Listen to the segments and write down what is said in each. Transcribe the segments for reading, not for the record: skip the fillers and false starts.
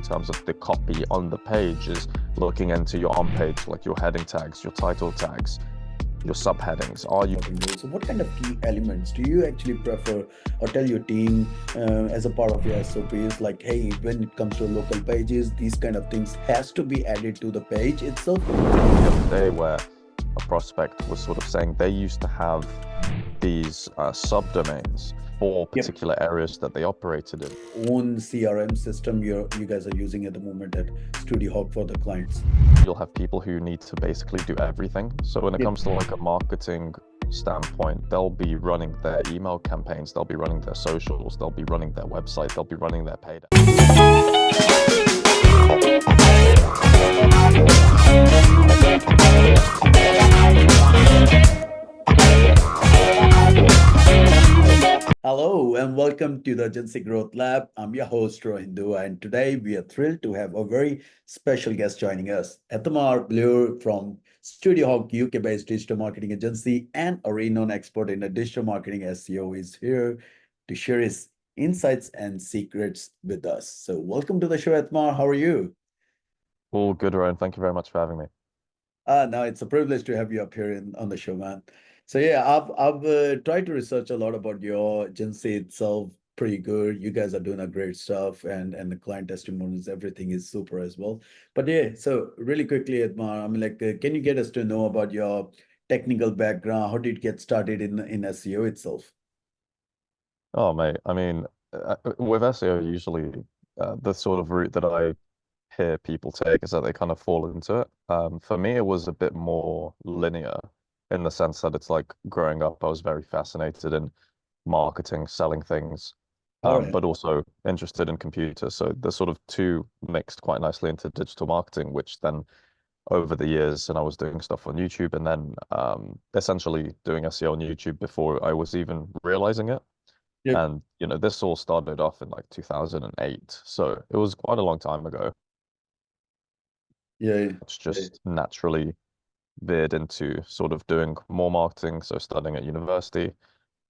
terms of the copy on the page is looking into your on-page, like your heading tags, your title tags, your subheadings. Are you So what kind of key elements do you actually prefer or tell your team as a part of your SOPs, like, hey, when it comes to local pages, these kind of things has to be added to the page itself? the other day where a prospect was sort of saying they used to have these subdomains for particular areas that they operated in. Own CRM system you guys are using at the moment at Studio Hawk for the clients. You'll have people who need to basically do everything. So when it comes to like a marketing standpoint, they'll be running their email campaigns, they'll be running their socials, they'll be running their website, they'll be running their paid. Hello and welcome to the Agency Growth Lab. I'm your host, Rohindu, and today we are thrilled to have a very special guest joining us, Itamar Blauer from Studio Hawk, UK-based digital marketing agency and a renowned expert in the digital marketing SEO is here to share his insights and secrets with us. So welcome to the show, Admar. How are you? All good, Ryan. Thank you very much for having me. No, it's a privilege to have you up here on the show, man. So yeah, I've tried to research a lot about your agency itself. Pretty good. You guys are doing a great stuff, and the client testimonials, everything is super as well. But yeah, so really quickly, Admar, I mean, like, can you get us to know about your technical background? How did you get started in SEO itself? Oh, mate. I mean, with SEO, usually the sort of route that I hear people take is that they kind of fall into it. For me, it was a bit more linear in the sense that it's like growing up, I was very fascinated in marketing, selling things, All right. but also interested in computers. So the sort of two mixed quite nicely into digital marketing, which then over the years, and I was doing stuff on YouTube and then essentially doing SEO on YouTube before I was even realizing it. Yep. And, this all started off in like 2008. So it was quite a long time ago. Yeah. It's just naturally veered into sort of doing more marketing, so studying at university,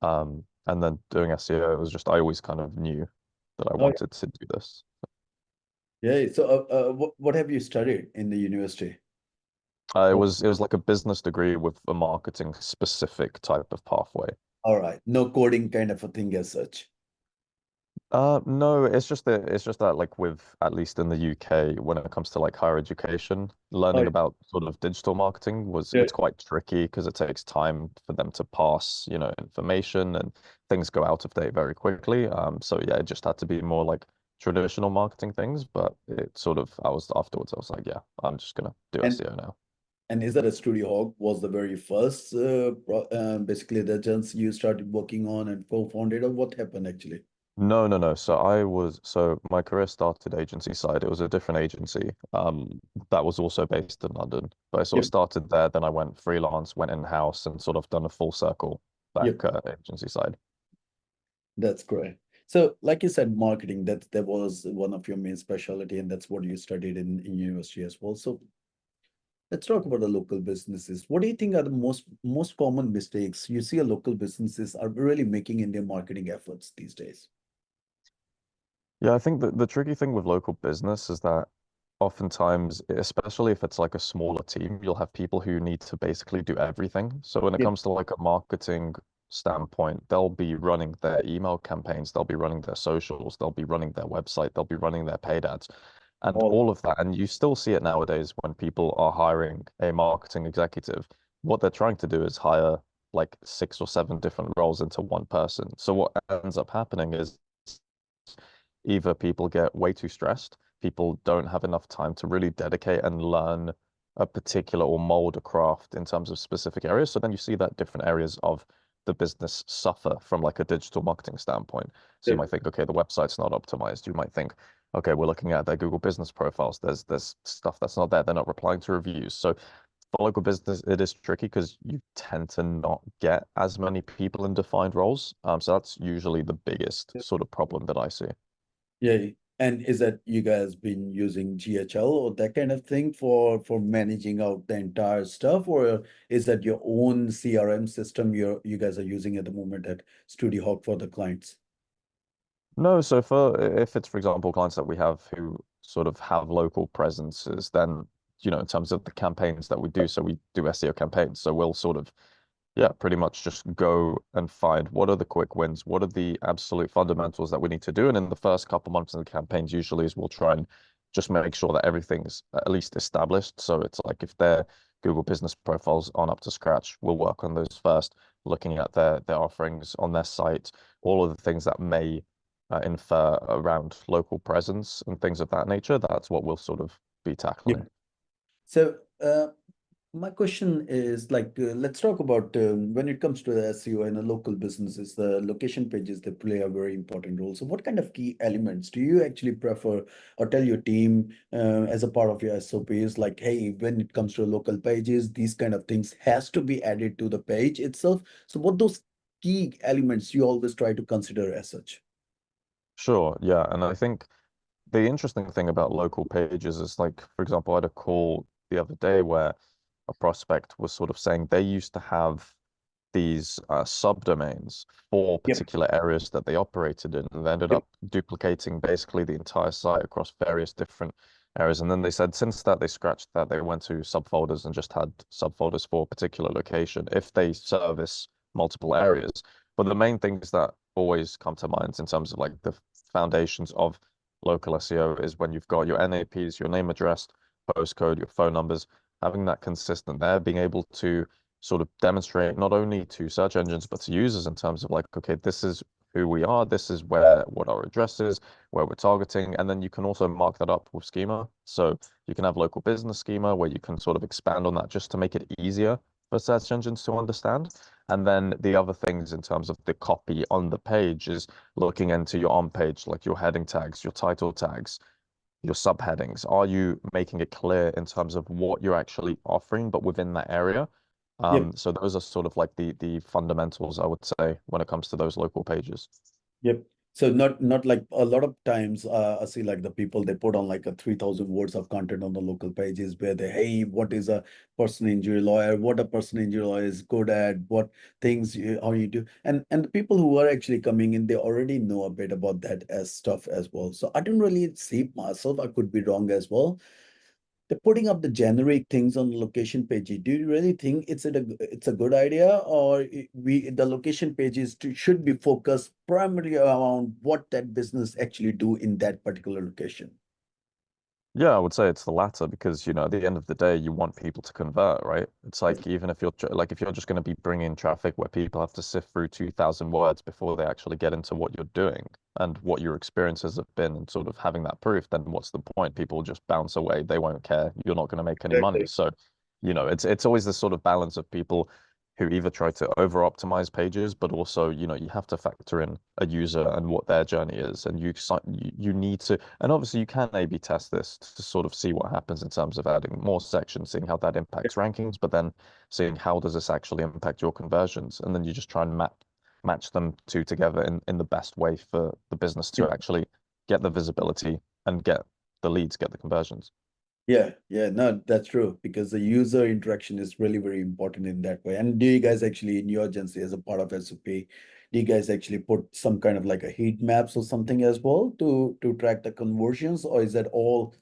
and then doing SEO. It was just I always kind of knew that I Oh, wanted to do this. yeah. So, what have you studied in the university? It was like a business degree with a marketing specific type of pathway. All right. No coding kind of a thing as such. No, it's just that like with at least in the UK, when it comes to like higher education, Oh, learning about sort of digital marketing yeah. it's quite tricky because it takes time for them to pass, information and things go out of date very quickly. So yeah, it just had to be more like traditional marketing things, but it sort of I was afterwards, I was like, yeah, I'm just gonna do And SEO now. and is that a Studio Hawk was the very first, basically the agency you started working on and co-founded, or what happened actually? No, no, no. So my career started agency side. It was a different agency that was also based in London. But I sort of Yep. started there, then I went freelance, went in-house and sort of done a full circle Yep. back agency side. That's great. So, like you said, marketing, that was one of your main specialty, and that's what you studied in university as well. So let's talk about the local businesses. What do you think are the most common mistakes you see a local businesses are really making in their marketing efforts these days? Yeah, I think that the tricky thing with local business is that oftentimes, especially if it's like a smaller team, you'll have people who need to basically do everything. So when it Yep. comes to like a marketing standpoint, they'll be running their email campaigns, they'll be running their socials, they'll be running their website, they'll be running their paid ads, and All. all of that. And you still see it nowadays when people are hiring a marketing executive. What they're trying to do is hire like 6 or 7 different roles into one person. So what ends up happening is either people get way too stressed, people don't have enough time to really dedicate and learn a particular or mold a craft in terms of specific areas. So then you see that different areas of the business suffer from like a digital marketing standpoint. So you Yep. might think, okay, the website's not optimized. You might think, okay, we're looking at their Google business profiles. There's stuff that's not there. They're not replying to reviews. So for local business, it is tricky because you tend to not get as many people in defined roles. So that's usually the biggest sort of problem that I see. Yeah. And is that you guys been using GHL or that kind of thing for managing out the entire stuff, or is that your own CRM system you guys are using at the moment at Studio Hawk for the clients? No, so for if it's, for example, clients that we have who sort of have local presences, then, in terms of the campaigns that we do, so we do SEO campaigns. So we'll sort of, yeah, pretty much just go and find what are the quick wins, what are the absolute fundamentals that we need to do. And in the first couple months of the campaigns, usually is we'll try and just make sure that everything's at least established. So it's like if their Google business profiles aren't up to scratch, we'll work on those first, looking at their offerings on their site, all of the things that may infer around local presence and things of that nature. That's what we'll sort of be Yeah. tackling. So, my question is like, let's talk about when it comes to the SEO and the local businesses, the location pages, they play a very important role. So what kind of key elements do you actually prefer or tell your team as a part of your SOPs, like, hey, when it comes to local pages, these kind of things has to be added to the page itself. So what those key elements you always try to consider as such? Sure, yeah. And I think the interesting thing about local pages is like, for example, I had a call the other day where a prospect was sort of saying they used to have these subdomains for Yep. particular areas that they operated in, and they ended Yep. up duplicating basically the entire site across various different areas. And then they said since that they scratched that, they went to subfolders and just had subfolders for a particular location if they service multiple areas. But the main things that always come to mind in terms of like the foundations of local SEO is when you've got your NAPs, your name, address, postcode, your phone numbers, having that consistent there, being able to sort of demonstrate not only to search engines but to users in terms of like, okay, this is who we are, this is what our address is, where we're targeting, and then you can also mark that up with schema. So you can have local business schema where you can sort of expand on that just to make it easier for search engines to understand. And then the other things in terms of the copy on the page is looking into your on page, like your heading tags, your title tags, your subheadings. Are you making it clear in terms of what you're actually offering, but within that area? Yep. So those are sort of like the fundamentals, I would say, when it comes to those local pages. Yep. So not like a lot of times I see like the people they put on like a 3,000 words of content on the local pages where they, hey, what is a person injury lawyer, what a person injury lawyer is good at, what things how you do. And the people who are actually coming in, they already know a bit about that as stuff as well. So I don't really see myself, I could be wrong as well. They're putting up the generic things on the location page. Do you really think it's a good idea, or the location pages should be focused primarily around what that business actually do in that particular location? Yeah, I would say it's the latter because, at the end of the day, you want people to convert, right? It's like even if like if you're just going to be bringing traffic where people have to sift through 2,000 words before they actually get into what you're doing and what your experiences have been and sort of having that proof, then what's the point? People will just bounce away. They won't care. You're not going to make any money. Exactly. So, it's always this sort of balance of people who either try to over optimize pages, but also, you have to factor in a user and what their journey is. And you need to, and obviously you can A/B test this to sort of see what happens in terms of adding more sections, seeing how that impacts rankings, but then seeing how does this actually impact your conversions. And then you just try and match them two together in the best way for the business to actually get the visibility and get the leads, get the conversions. Yeah, yeah, no, that's true because the user interaction is really very important in that way. And do you guys actually in your agency as a part of SOP, do you guys actually put some kind of like a heat maps or something as well to track the conversions, or is that all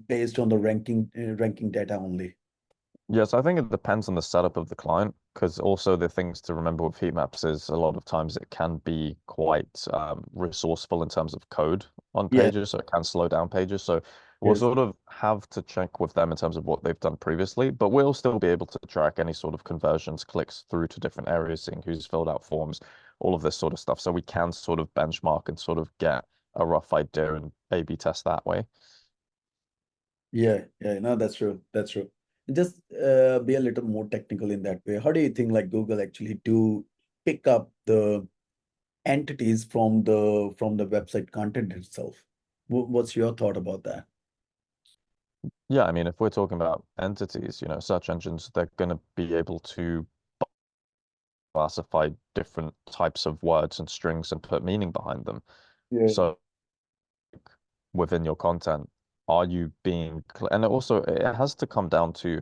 based on the ranking data only? Yes, I think it depends on the setup of the client, because also the things to remember with heat maps is a lot of times it can be quite resourceful in terms of code on Yeah, pages, so it can slow down pages. So we'll yes. sort of have to check with them in terms of what they've done previously, but we'll still be able to track any sort of conversions, clicks through to different areas, seeing who's filled out forms, all of this sort of stuff. So we can sort of benchmark and sort of get a rough idea and A/B test that way. Yeah, yeah, no, that's true. That's true. Just be a little more technical in that way. How do you think like Google actually do pick up the entities from the website content itself? What's your thought about that? Yeah, I mean, if we're talking about entities, search engines, they're going to be able to classify different types of words and strings and put meaning behind them. Yeah. So within your content, are you and also it has to come down to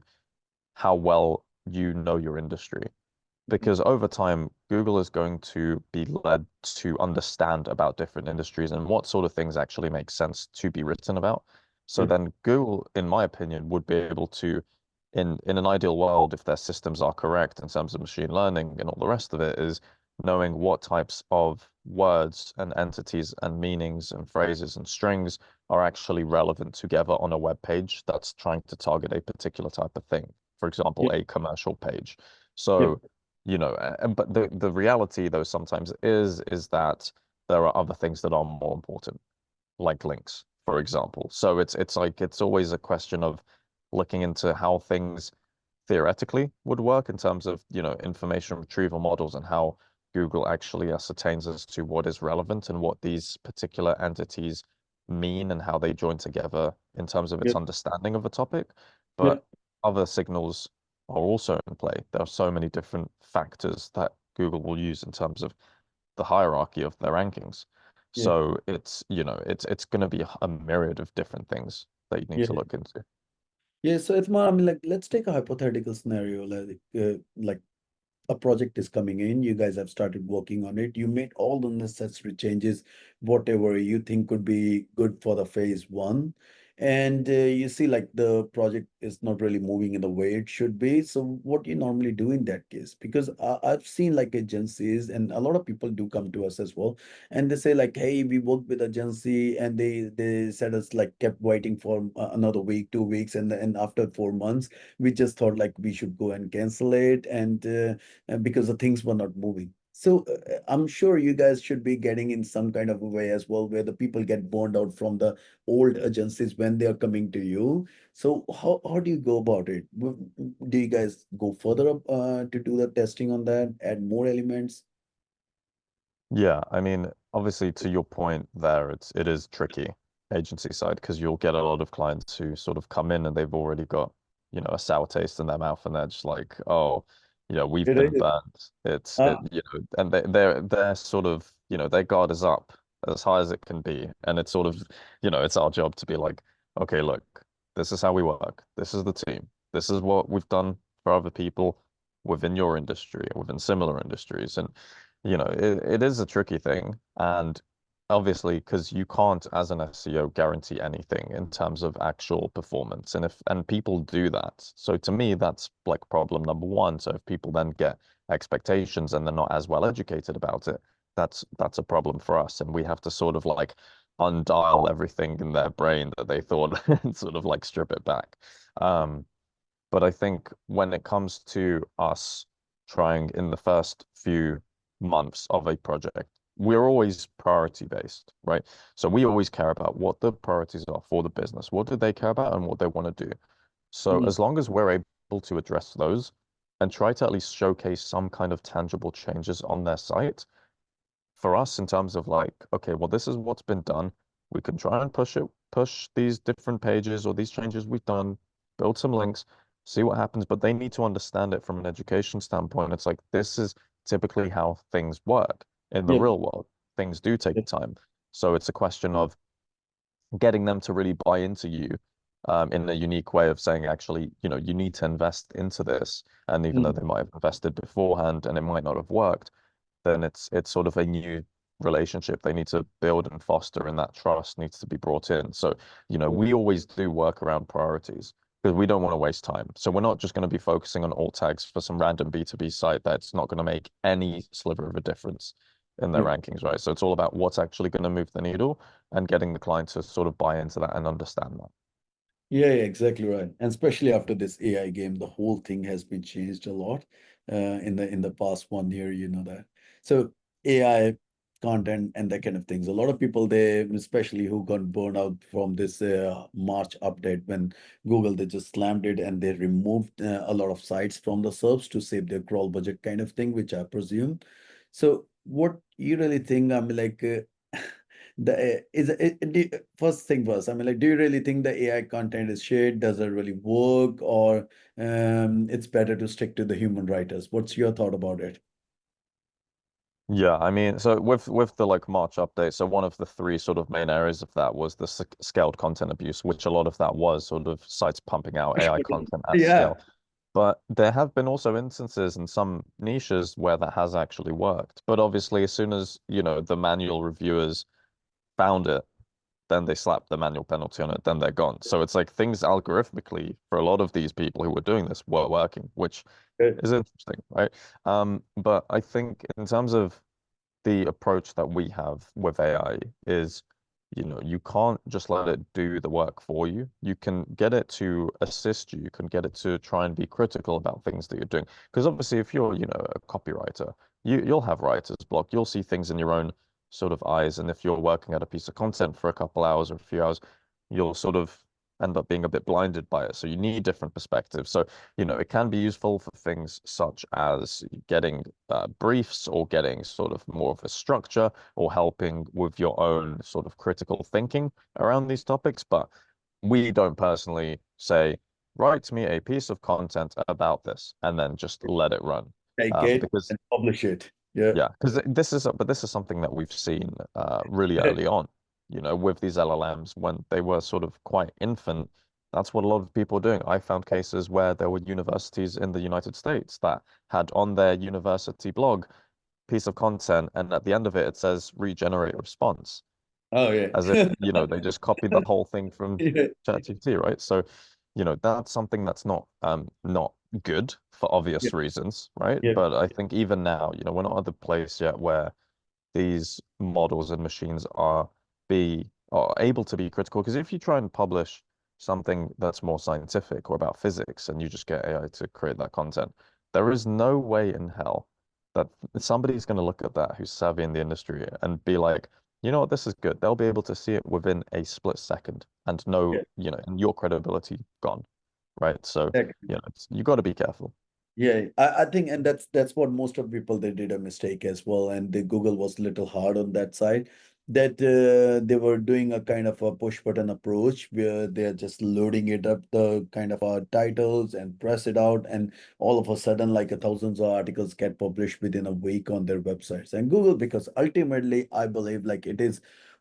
how well you know your industry. because over time, Google is going to be led to understand about different industries and what sort of things actually make sense to be written about. So Yeah, then Google, in my opinion, would be able to, in an ideal world, if their systems are correct in terms of machine learning and all the rest of it, is knowing what types of words and entities and meanings and phrases and strings are actually relevant together on a web page that's trying to target a particular type of thing. For example, yeah, a commercial page. yeah, So, but the reality though sometimes is that there are other things that are more important, like links, for example. So it's like it's always a question of looking into how things theoretically would work in terms of, information retrieval models and how Google actually ascertains as to what is relevant and what these particular entities mean and how they join together in terms of yeah, its understanding of a topic. yeah, But other signals are also in play. There are so many different factors that Google will use in terms of the hierarchy of their rankings. yeah, So it's going to be a myriad of different things that you need to yeah. look into. Yeah, so it's more, I mean, like, let's take a hypothetical scenario, like a project is coming in, you guys have started working on it, you made all the necessary changes, whatever you think could be good for the phase one, and you see like the project is not really moving in the way it should be. So what do you normally do in that case? Because I've seen like agencies, and a lot of people do come to us as well, and they say like, hey, we worked with agency, and they said us like kept waiting for another week, 2 weeks, and after 4 months we just thought like we should go and cancel it, and because the things were not moving. So I'm sure you guys should be getting in some kind of a way as well, where the people get burned out from the old agencies when they are coming to you. So how do you go about it? Do you guys go further up to do the testing on that, add more elements? Yeah, I mean, obviously to your point there, it is tricky agency side because you'll get a lot of clients who sort of come in and they've already got, a sour taste in their mouth and they're just like, oh, we've It been is. burnt. It's it, Ah, and they're sort of, their guard is up as high as it can be. And it's sort of, it's our job to be like, okay, look, this is how we work. This is the team. This is what we've done for other people within your industry, within similar industries. And it is a tricky thing. And obviously, because you can't, as an SEO, guarantee anything in terms of actual performance. And people do that. So to me, that's like problem number one. So if people then get expectations and they're not as well educated about it, that's a problem for us. And we have to sort of like undial everything in their brain that they thought and sort of like strip it back. Um, but I think when it comes to us trying in the first few months of a project, we're always priority based, right? So we always care about what the priorities are for the business. What do they care about and what they want to do? So mm, as long as we're able to address those and try to at least showcase some kind of tangible changes on their site, for us in terms of like, okay, well, this is what's been done. We can try and push these different pages or these changes we've done, build some links, see what happens. But they need to understand it from an education standpoint. It's like this is typically how things work in the yeah, real world. Things do take yeah, time. So it's a question of getting them to really buy into you in a unique way of saying, actually, you need to invest into this. And even though mm, they might have invested beforehand and it might not have worked, then it's sort of a new relationship they need to build and foster, and that trust needs to be brought in. So, yeah, we always do work around priorities because we don't want to waste time. So we're not just going to be focusing on alt tags for some random B2B site that's not going to make any sliver of a difference in their yeah. rankings, right? So it's all about what's actually going to move the needle and getting the client to sort of buy into that and understand that. Yeah, yeah, exactly right. And especially after this AI game, the whole thing has been changed a lot in the past 1 year, you know that. So AI content and that kind of things. A lot of people they especially who got burned out from this March update when Google they just slammed it and they removed a lot of sites from the SERPs to save their crawl budget kind of thing, which I presume. So what you really think? I mean, like the is it, first thing first. I mean, like, do you really think the AI content is shit? Does it really work, or it's better to stick to the human writers? What's your thought about it? Yeah, I mean, so with the like March update, so one of the three sort of main areas of that was the scaled content abuse, which a lot of that was sort of sites pumping out AI content at Yeah, scale. But there have been also instances in some niches where that has actually worked. But obviously, as soon as, the manual reviewers found it, then they slap the manual penalty on it, then they're gone. So it's like things algorithmically for a lot of these people who were doing this were working, which Good. is interesting, right? But I think in terms of the approach that we have with AI is, you can't just let it do the work for you. You can get it to assist you. You can get it to try and be critical about things that you're doing. Because obviously, if you're, a copywriter, you'll have writer's block. You'll see things in your own sort of eyes. And if you're working at a piece of content for a couple hours or a few hours, you'll sort of end up being a bit blinded by it. So you need different perspectives. So, it can be useful for things such as getting briefs or getting sort of more of a structure or helping with your own sort of critical thinking around these topics. But we don't personally say, write me a piece of content about this and then just let it run. Take it Because and publish it. Yeah. yeah, because this is something that we've seen really early on, with these LLMs when they were sort of quite infant. That's what a lot of people are doing. I found cases where there were universities in the United States that had on their university blog piece of content, and at the end of it, it says regenerate response, Oh yeah. as if, they just copied the whole thing from Yeah. ChatGPT, right? So, that's something that's not good for Yeah. obvious reasons, right? Yeah. But I think even now, we're not at the place yet where these models and machines are able to be critical. Because if you try and publish something that's more scientific or about physics and you just get AI to create that content, there is no way in hell that somebody's going to look at that who's savvy in the industry and be like, you know what, this is good. They'll be able to see it within a split second and know, Yeah. and your credibility gone, right? So, Exactly. you got to be careful. Yeah, I think, and that's what most of people they did a mistake as well, and the Google was a little hard on that side. That they were doing a kind of a push button approach where they're just loading it up the kind of titles and press it out, and all of a sudden, like thousands of articles get published within a week on their websites. And Google, because ultimately, I believe like it is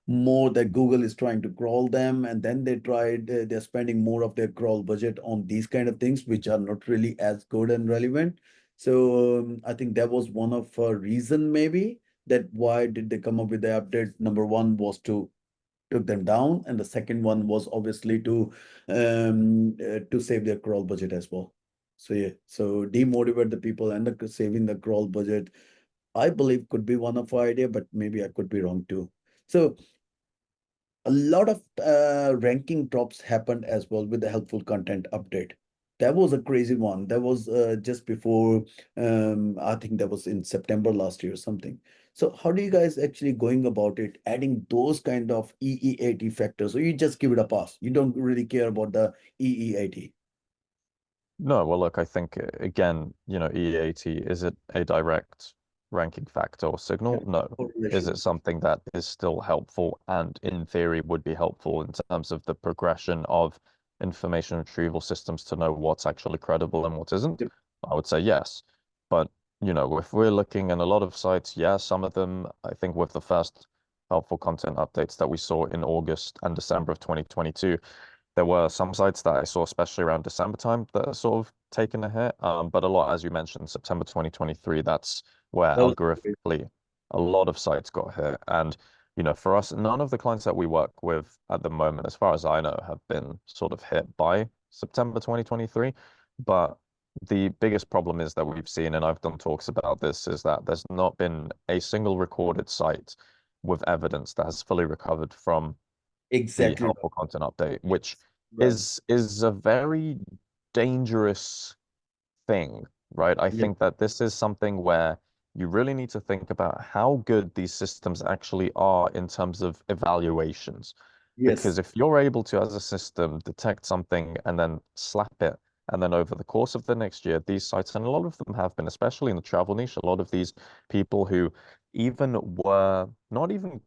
more that Google is trying to crawl them, and then they're spending more of their crawl budget on these kind of things, which are not really as good and relevant. So I think that was one of a reason maybe that why did they come up with the update. Number one was to took them down, and the second one was obviously to save their crawl budget as well. So yeah, so demotivate the people and saving the crawl budget, I believe could be one of our idea, but maybe I could be wrong too. So a lot of ranking drops happened as well with the helpful content update. That was a crazy one. That was just before, I think that was in September last year or something. So how do you guys actually going about it, adding those kind of EEAT factors? Or you just give it a pass? You don't really care about the EEAT. No, well, look, I think again, EAT, is it a direct ranking factor or Yeah. signal? No. Is it Correlation. something that is still helpful and in theory would be helpful in terms of the progression of information retrieval systems to know what's actually credible and what isn't? Yep. I would say yes. But, if we're looking in a lot of sites, yeah, some of them, I think with the first helpful content updates that we saw in August and December of 2022, there were some sites that I saw, especially around December time, that are sort of taken a hit. But a lot, as you mentioned, September 2023, that's where That was algorithmically a lot of sites got hit. And, for us, none of the clients that we work with at the moment, as far as I know, have been sort of hit by September 2023. But the biggest problem is that we've seen, and I've done talks about this, is that there's not been a single recorded site with evidence that has fully recovered from the exactly helpful content update, which right. is a very dangerous thing, right? I Yeah. think that this is something where you really need to think about how good these systems actually are in terms of evaluations. Yes. Because if you're able to, as a system, detect something and then slap it, and then over the course of the next year, these sites, and a lot of them have been, especially in the travel niche, a lot of these people who even were not even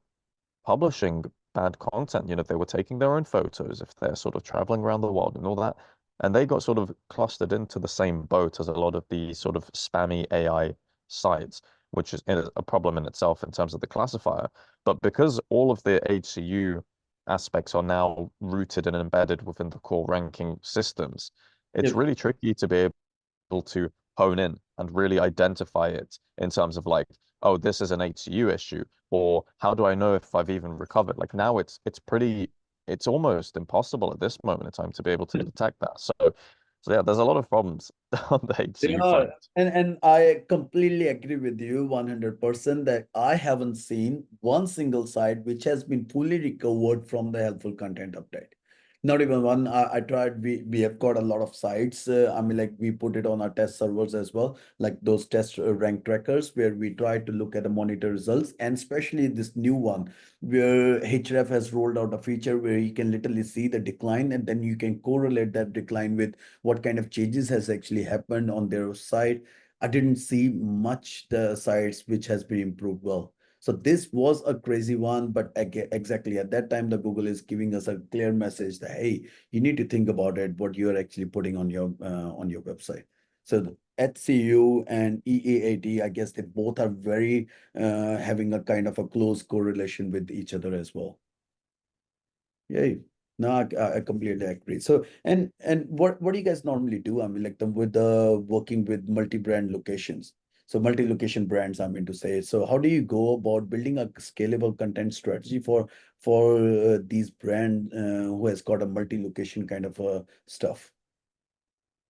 publishing bad content. They were taking their own photos if they're sort of traveling around the world and all that. And they got sort of clustered into the same boat as a lot of the sort of spammy AI sites, which is a problem in itself in terms of the classifier. But because all of the HCU aspects are now rooted and embedded within the core ranking systems, it's Yep. really tricky to be able able to hone in and really identify it in terms of like, oh, this is an HCU issue, or how do I know if I've even recovered? Like now it's almost impossible at this moment in time to be able to detect that. So yeah, there's a lot of problems on the HCU Yeah, front. and I completely agree with you 100% that I haven't seen one single site which has been fully recovered from the helpful content update. Not even one. I tried. We have got a lot of sites. I mean, like we put it on our test servers as well, like those test rank trackers where we try to look at the monitor results, and especially this new one where Href has rolled out a feature where you can literally see the decline, and then you can correlate that decline with what kind of changes has actually happened on their site. I didn't see much the sites which has been improved well. So this was a crazy one, but exactly at that time, the Google is giving us a clear message that, hey, you need to think about it, what you're actually putting on your website. So the HCU and EAAT, I guess they both are very having a kind of a close correlation with each other as well. Yeah, no, I completely agree. So, and what do you guys normally do? I mean, like with the working with multi-brand locations. So multi-location brands, I mean to say. So how do you go about building a scalable content strategy for these brand who has got a multi-location kind of stuff?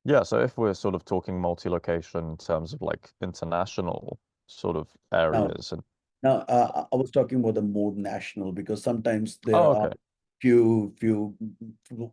Yeah, so if we're sort of talking multi-location in terms of like international sort of Now, areas and Now, I was talking about the more national because sometimes there oh, are okay. few,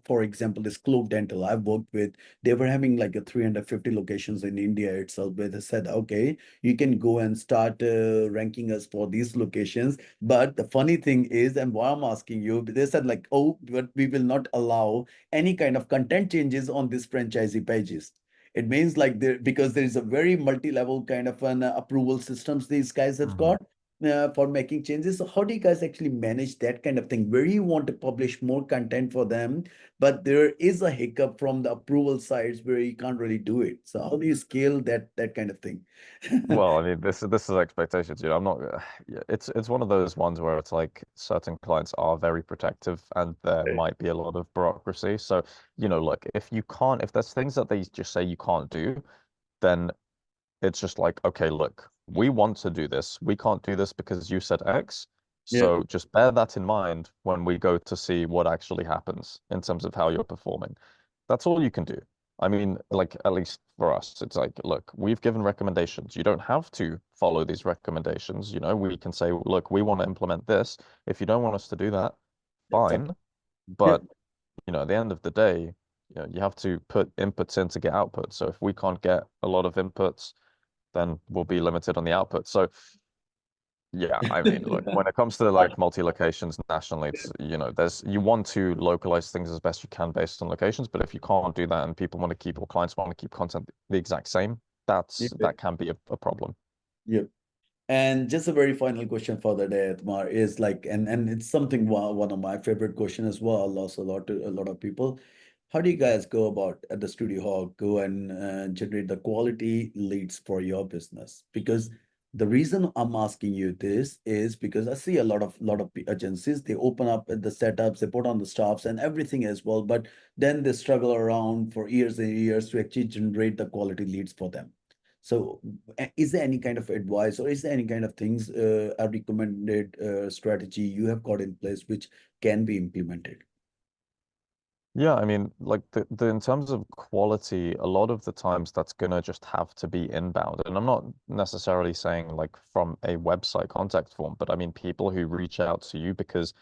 for example, this Clove Dental I've worked with, they were having like a 350 locations in India itself, where they said, okay, you can go and start ranking us for these locations. But the funny thing is, and why I'm asking you, they said like, oh, but we will not allow any kind of content changes on these franchisee pages. It means like there, because there is a very multi-level kind of an approval systems these guys have Mhm. got for making changes. So how do you guys actually manage that kind of thing where you want to publish more content for them, but there is a hiccup from the approval sides where you can't really do it? So how do you scale that kind of thing? Well, I mean, this is expectations, I'm not, yeah, it's one of those ones where it's like certain clients are very protective and there might be a lot of bureaucracy. So, look, if there's things that they just say you can't do, then it's just like, okay, look, we want to do this. We can't do this because you said X. Yeah, So just bear that in mind when we go to see what actually happens in terms of how you're performing. That's all you can do. I mean, like, at least for us, it's like, look, we've given recommendations. You don't have to follow these recommendations. We can say, look, we want to implement this. If you don't want us to do that, it's up. fine. Yeah, But, at the end of the day, you have to put inputs in to get outputs. So if we can't get a lot of inputs, then we'll be limited on the output. So yeah, I mean, look, when it comes to like multi-locations nationally, it's you want to localize things as best you can based on locations, but if you can't do that and people want to keep or clients want to keep content the exact same, yeah, that can be a problem. yeah. And just a very final question for the day, Admar, is like, and it's something one of my favorite question as well. I lost a lot to a lot of people. How do you guys go about at the Studio Hawk go and generate the quality leads for your business? Because the reason I'm asking you this is because I see a lot of agencies, they open up the setups, they put on the staffs and everything as well, but then they struggle around for years and years to actually generate the quality leads for them. So is there any kind of advice or is there any kind of things a recommended strategy you have got in place which can be implemented? Yeah, I mean, like the in terms of quality, a lot of the times that's gonna just have to be inbound. And I'm not necessarily saying like from a website contact form, but I mean people who reach out to you because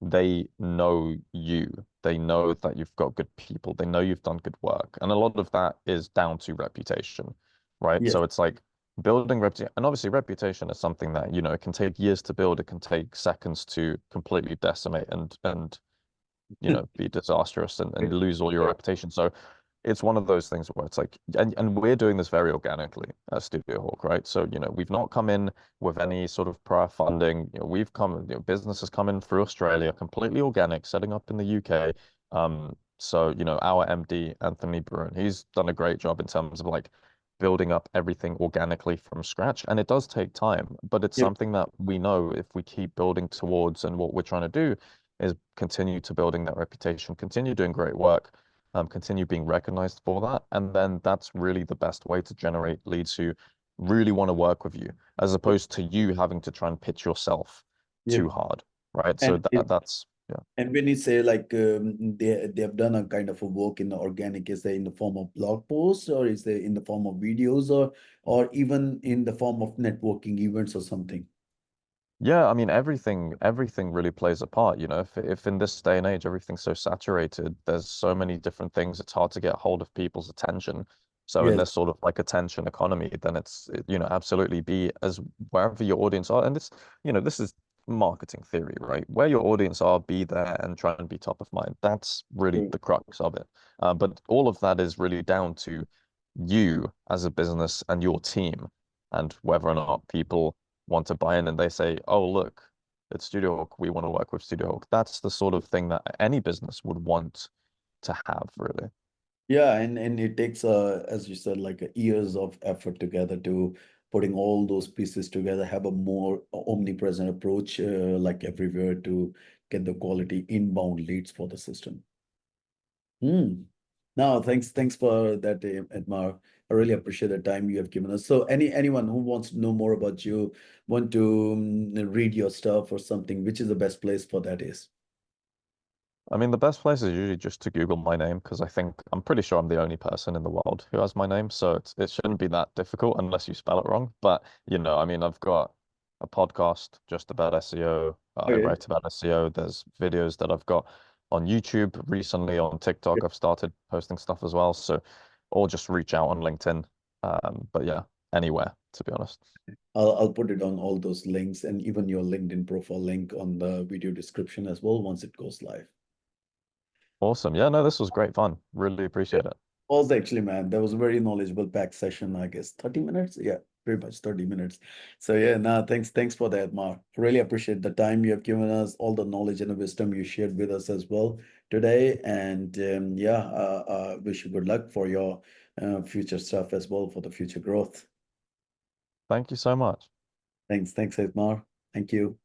they know you. They know that you've got good people. They know you've done good work. And a lot of that is down to reputation, right? Yes. So it's like building reputation. And obviously, reputation is something that, it can take years to build. It can take seconds to completely decimate and be disastrous and lose all your reputation. So it's one of those things where it's like, and we're doing this very organically at Studio Hawk, right? So, we've not come in with any sort of prior funding. We've come, business has come in through Australia, completely organic, setting up in the UK. So, our MD, Anthony Bruin, he's done a great job in terms of like building up everything organically from scratch. And it does take time, but it's Yep. something that we know if we keep building towards and what we're trying to do is continue to building that reputation, continue doing great work. continue being recognized for that. And then that's really the best way to generate leads who really want to work with you, as opposed to you having to try and pitch yourself Yeah. too hard, right? So And it, that's, yeah. and when you say like they have done a kind of a work in the organic, is they in the form of blog posts, or is they in the form of videos, or even in the form of networking events or something? Yeah, I mean everything really plays a part, you know. If in this day and age everything's so saturated, there's so many different things, it's hard to get hold of people's attention. So in Yes. this sort of like attention economy, then you know, absolutely be as wherever your audience are. And this is marketing theory, right? Where your audience are, be there and try and be top of mind. That's really True. the crux of it. But all of that is really down to you as a business and your team and whether or not people want to buy in and they say, oh, look, it's Studio Hawk. We want to work with Studio Hawk. That's the sort of thing that any business would want to have, really. Yeah, and it takes as you said, like years of effort together to putting all those pieces together, have a more omnipresent approach, like everywhere to get the quality inbound leads for the system. Hmm. No, thanks for that, Admar. I really appreciate the time you have given us. So anyone who wants to know more about you, want to read your stuff or something, which is the best place for that is? I mean, the best place is usually just to Google my name because I'm pretty sure I'm the only person in the world who has my name. So it shouldn't be that difficult unless you spell it wrong. But, I mean, I've got a podcast just about SEO. I Okay. write about SEO. There's videos that I've got on YouTube recently, on TikTok. I've started posting stuff as well. So, or just reach out on LinkedIn. But yeah, anywhere, to be honest. I'll put it on all those links and even your LinkedIn profile link on the video description as well once it goes live. Awesome. Yeah, no, this was great fun. Really Yeah. appreciate it. Also, actually, man, that was a very knowledgeable packed session, I guess. 30 minutes? Yeah, pretty much 30 minutes. So yeah, no, thanks for that, Mark. Really appreciate the time you have given us, all the knowledge and the wisdom you shared with us as well today. And yeah, wish you good luck for your future stuff as well for the future growth. Thank you so much. Thanks, Admar. Thank you.